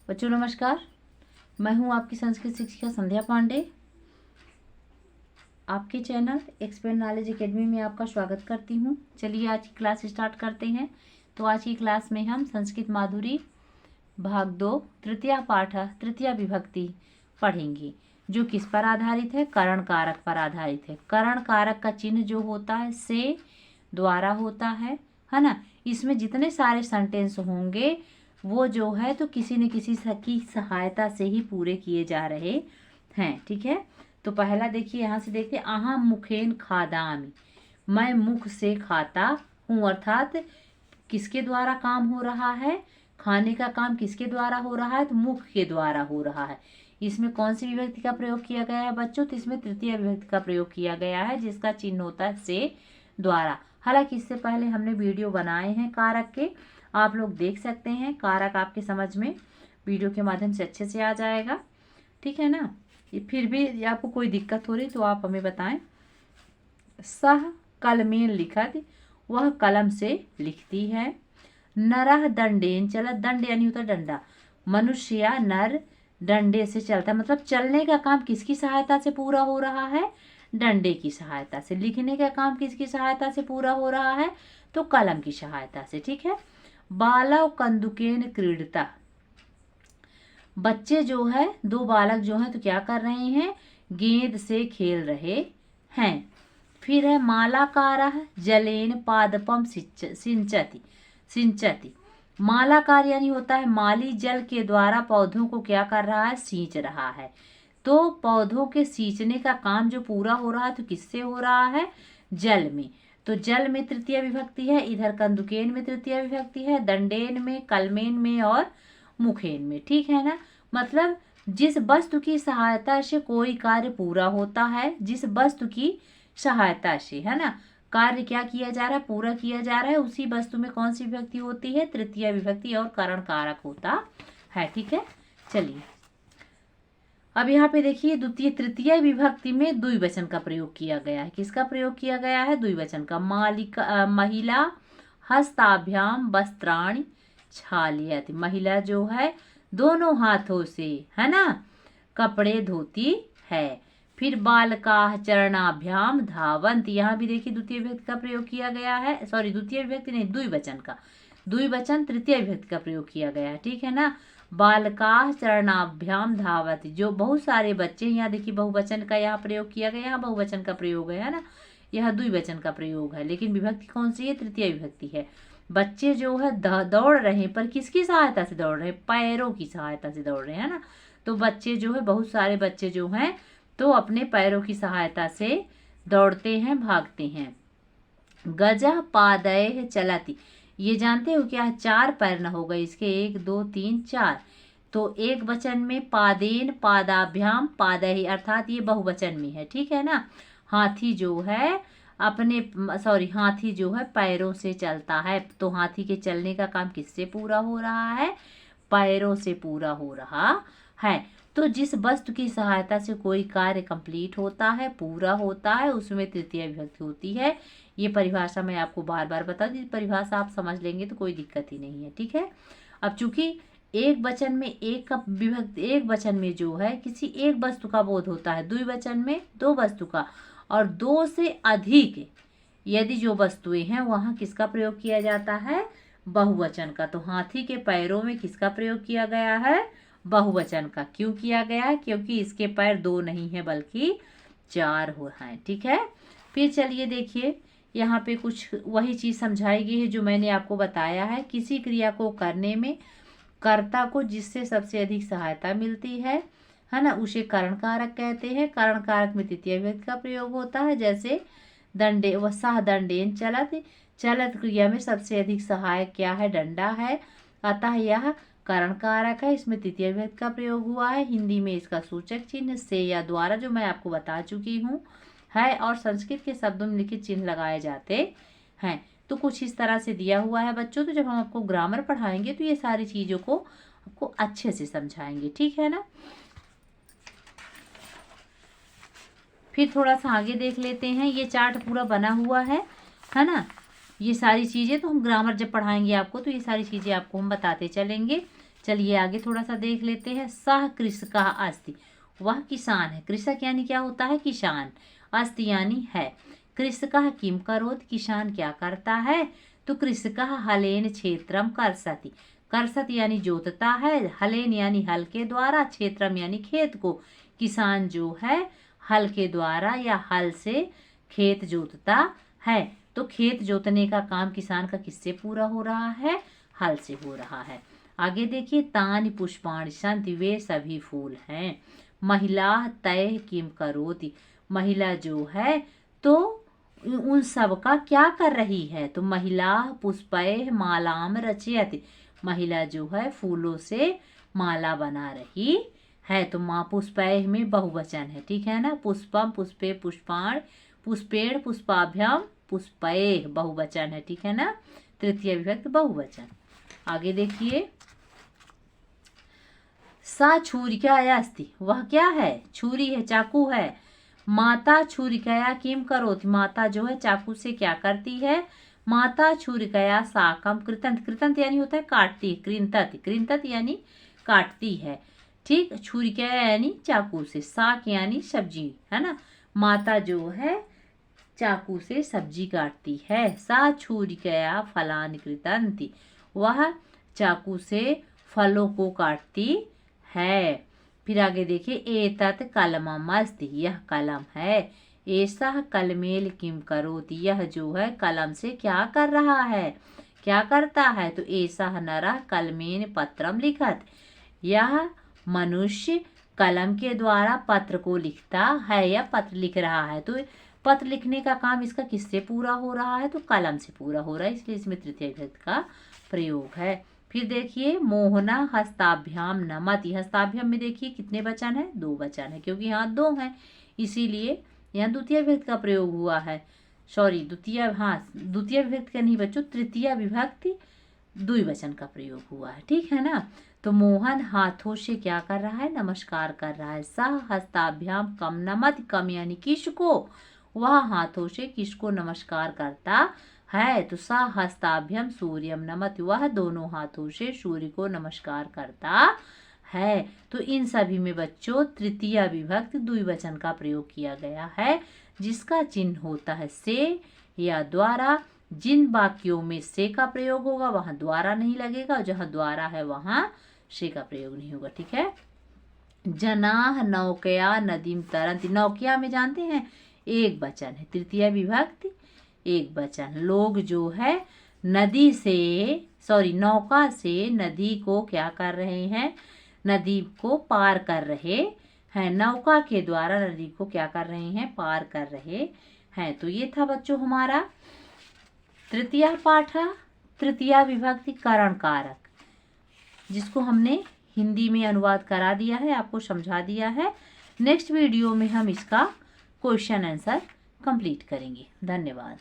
बच्चों नमस्कार। मैं हूं आपकी संस्कृत शिक्षिका संध्या पांडे। आपके चैनल एक्सपेंड नॉलेज एकेडमी में आपका स्वागत करती हूं। चलिए आज की क्लास स्टार्ट करते हैं। तो आज की क्लास में हम संस्कृत माधुरी भाग 2 तृतीया पाठ तृतीया विभक्ति पढ़ेंगे, जो किस पर आधारित है? करण कारक पर आधारित है। करण कारक का चिन्ह जो होता है से द्वारा होता है ना। इसमें जितने सारे सेंटेंस होंगे वो जो है तो किसी न किसी की सहायता से ही पूरे किए जा रहे हैं। ठीक है, तो पहला देखिए, यहाँ से देखते हैं। अहम मुखेन खादामि, मैं मुख से खाता हूँ, अर्थात किसके द्वारा काम हो रहा है? खाने का काम किसके द्वारा हो रहा है? तो मुख के द्वारा हो रहा है। इसमें कौन सी विभक्ति का प्रयोग किया गया है बच्चों? तो इसमें तृतीय विभक्ति का प्रयोग किया गया है, जिसका चिन्ह होता है से द्वारा। हालांकि इससे पहले हमने वीडियो बनाए हैं कारक के, आप लोग देख सकते हैं। कारक आपके समझ में वीडियो के माध्यम से अच्छे से आ जाएगा। ठीक है ना। फिर भी आपको कोई दिक्कत हो रही तो आप हमें बताएं। सह कलमेन लिखत, वह कलम से लिखती है। नरह दंडेन चलत, दंड यानी होता डंडा। मनुष्य या नर डंडे से चलता है, मतलब चलने का काम किसकी सहायता से पूरा हो रहा है? डंडे की सहायता से। लिखने का काम किसकी सहायता से पूरा हो रहा है? तो कलम की सहायता से। ठीक है। बालव कंदुकेन क्रीडता, बच्चे जो है, दो बालक जो हैं तो क्या कर रहे हैं? गेंद से खेल रहे हैं। फिर है मालाकारः जलेन पादपम सिंचति सिंचति। मालाकार यानी होता है माली, जल के द्वारा पौधों को क्या कर रहा है? सींच रहा है। तो पौधों के सींचने का काम जो पूरा हो रहा है तो किससे हो रहा है? जल में। तो जल में तृतीय विभक्ति है, इधर कंदुकेन में तृतीय विभक्ति है, दंडेन में, कलमेन में और मुखेन में। ठीक है ना। मतलब जिस वस्तु की सहायता से कोई कार्य पूरा होता है, जिस वस्तु की सहायता से, है ना, कार्य क्या किया जा रहा है? पूरा किया जा रहा है, उसी वस्तु में कौन सी विभक्ति होती है? तृतीय विभक्ति और करण कारक होता है। ठीक है। चलिए अब यहाँ पे देखिए, द्वितीय तृतीय विभक्ति में द्विवचन का प्रयोग किया गया है। किसका प्रयोग किया गया है? द्विवचन का। महिला हस्ताभ्याम वस्त्राणि क्षालयति, महिला जो है दोनों हाथों से, है ना, कपड़े धोती है। फिर बालकाः चरणाभ्याम धावंत, यहाँ भी देखिए द्वितीय विभक्ति का प्रयोग किया गया है। सॉरी, द्वितीय विभक्ति नहीं, द्विवचन का। द्विवचन तृतीय विभक्ति का प्रयोग किया गया है। ठीक है ना। बालकाः चरणाभ्याम धावति, जो बहुत सारे बच्चे, यहाँ देखिए बहुवचन का यहाँ प्रयोग किया गया, यहाँ बहुवचन का प्रयोग है ना। यह द्विवचन का प्रयोग है, लेकिन विभक्ति कौन सी है? तृतीय विभक्ति है। बच्चे जो है दौड़ रहे हैं, पर किसकी सहायता से दौड़ रहे हैं? पैरों की सहायता से दौड़ रहे हैं ना। तो बच्चे जो है, बहुत सारे बच्चे जो हैं तो अपने पैरों की सहायता से दौड़ते हैं, भागते हैं। गजः पादयः चलति, ये जानते हो क्या? चार पैर न हो गए इसके, 1 2 3 4। तो एक वचन में पादेन पादाभ्याम पादहि, अर्थात ये बहुवचन में है। ठीक है ना। हाथी जो है हाथी जो है पैरों से चलता है। तो हाथी के चलने का काम किससे पूरा हो रहा है? पैरों से पूरा हो रहा है। तो जिस वस्तु की सहायता से कोई कार्य कंप्लीट होता है, पूरा होता है, उसमें तृतीय विभक्ति होती है। ये परिभाषा मैं आपको बार बार बता दी, परिभाषा आप समझ लेंगे तो कोई दिक्कत ही नहीं है। ठीक है। अब चूंकि एक वचन में एक का विभक्ति, एक वचन में जो है किसी एक वस्तु का बोध होता है, द्विवचन में दो वस्तु का, और दो से अधिक यदि जो वस्तुएं हैं वहां किसका प्रयोग किया जाता है? बहुवचन का। तो हाथी के पैरों में किसका प्रयोग किया गया है? बहुवचन का। क्यों किया गया है? क्योंकि इसके पैर दो नहीं है बल्कि 4 हो हैं। ठीक है। फिर चलिए देखिए, यहाँ पे कुछ वही चीज समझाई गई है जो मैंने आपको बताया है। किसी क्रिया को करने में कर्ता को जिससे सबसे अधिक सहायता मिलती है ना, उसे करण कारक कहते हैं। करण कारक में तृतीय विभक्ति का प्रयोग होता है। जैसे दंडे व सह दंडेन चलत, चलत क्रिया में सबसे अधिक सहायक क्या है? डंडा है, अतः यह करण कारक है। इसमें तृतीय विभक्ति का प्रयोग हुआ है। हिंदी में इसका सूचक चिन्ह से या द्वारा, जो मैं आपको बता चुकी हूँ, है। और संस्कृत के शब्दों में लिखित चिन्ह लगाए जाते हैं। तो कुछ इस तरह से दिया हुआ है बच्चों। तो जब हम आपको ग्रामर पढ़ाएंगे तो ये सारी चीजों को आपको अच्छे से समझाएंगे। ठीक है ना। फिर थोड़ा सा आगे देख लेते हैं। ये चार्ट पूरा बना हुआ है ना। ये सारी चीजें तो हम ग्रामर जब पढ़ाएंगे आपको तो ये सारी चीजें आपको हम बताते चलेंगे चलिए आगे थोड़ा सा देख लेते हैं। सह कृषकः अस्ति, वह किसान है। कृषक यानी क्या होता है? किसान। अस्ति यानी है। कृषकः किम करोति, किसान क्या करता है? तो कृषकः हलेन क्षेत्रम कर्षति, कर्षति यानी जोतता है, हलेन यानी हल के द्वारा, क्षेत्रम यानी खेत को। किसान जो है हल के द्वारा या हल से खेत जोतता है। तो खेत जोतने का काम किसान का किससे पूरा हो रहा है? हल से हो रहा है। आगे देखिए, तानि पुष्पाणि सन्ति, वे सभी फूल हैं। महिला तय किम करोति, महिला जो है तो उन सब का क्या कर रही है? तो महिला पुष्पैः मालाम रचयति, महिला जो है फूलों से माला बना रही है। तो माँ पुष्पैः में बहुवचन है, ठीक है ना। पुष्पम पुष्पे पुष्पाण, पुष्पेण पुष्पाभ्याम पुष्पैः बहुवचन है, ठीक है ना। तृतीय विभक्ति बहुवचन। आगे देखिए, सा छुरिकाया अस्ति, वह क्या है? छुरी है, चाकू है। माता छुरिकाया किम करोति, माता जो है चाकू से क्या करती है? माता छुरिकाया साकम कृतंत, कृतंत यानी होता है काटती, कृंतत, कृंतत यानी काटती है, ठीक। छुरिकाया यानी चाकू से, साक यानी सब्जी, है ना। माता जो है चाकू से सब्जी काटती है। सा छुरिकया फलानि कृतंति, वह चाकू से फलों को काटती है। फिर आगे देखिए, एतत् कलमम अस्ति, यह कलम है। ऐसा कलमेल किम करोति, यह जो है कलम से क्या कर रहा है? क्या करता है? तो ऐसा नरः कलमेन पत्रम लिखत, यह मनुष्य कलम के द्वारा पत्र को लिखता है या पत्र लिख रहा है। तो पत्र लिखने का काम इसका किससे पूरा हो रहा है? तो कलम से पूरा हो रहा है, इसलिए इसमें तृतीय विभक्ति का प्रयोग है। फिर देखिए, मोहना हस्ताभ्याम नमति, हस्ताभ्याम में देखिए कितने वचन है? 2 वचन है, क्योंकि यहाँ 2 हैं इसीलिए यहाँ द्वितीय विभक्ति का प्रयोग हुआ है। सॉरी, द्वितीय विभक्ति का नहीं बच्चों, तृतीय विभक्ति द्विवचन का प्रयोग हुआ है, ठीक है ना। तो मोहन हाथों से क्या कर रहा है? नमस्कार कर रहा है। सह हस्ताभ्याम कम नमति, कम यानी किसको? वह हाथों से किसको नमस्कार करता है? तो सा हस्ताभ्याम सूर्यम नमति, वह दोनों हाथों से सूर्य को नमस्कार करता है। तो इन सभी में बच्चों तृतीय विभक्ति द्विवचन का प्रयोग किया गया है, जिसका चिन्ह होता है से या द्वारा। जिन वाक्यों में से का प्रयोग होगा वहां द्वारा नहीं लगेगा, जहां द्वारा है वहां से का प्रयोग नहीं होगा, ठीक है। जनाः नौकया नदीम तरन्ति, नौकया में जानते हैं एक वचन है, तृतीय विभक्ति एक वचन। लोग जो है नदी से नौका से नदी को क्या कर रहे हैं? नदी को पार कर रहे हैं, नौका के द्वारा नदी को क्या कर रहे हैं? पार कर रहे हैं। तो ये था बच्चों हमारा तृतीय पाठ, तृतीय विभक्ति करण कारक, जिसको हमने हिंदी में अनुवाद करा दिया है, आपको समझा दिया है। नेक्स्ट वीडियो में हम इसका क्वेश्चन आंसर कंप्लीट करेंगे। धन्यवाद।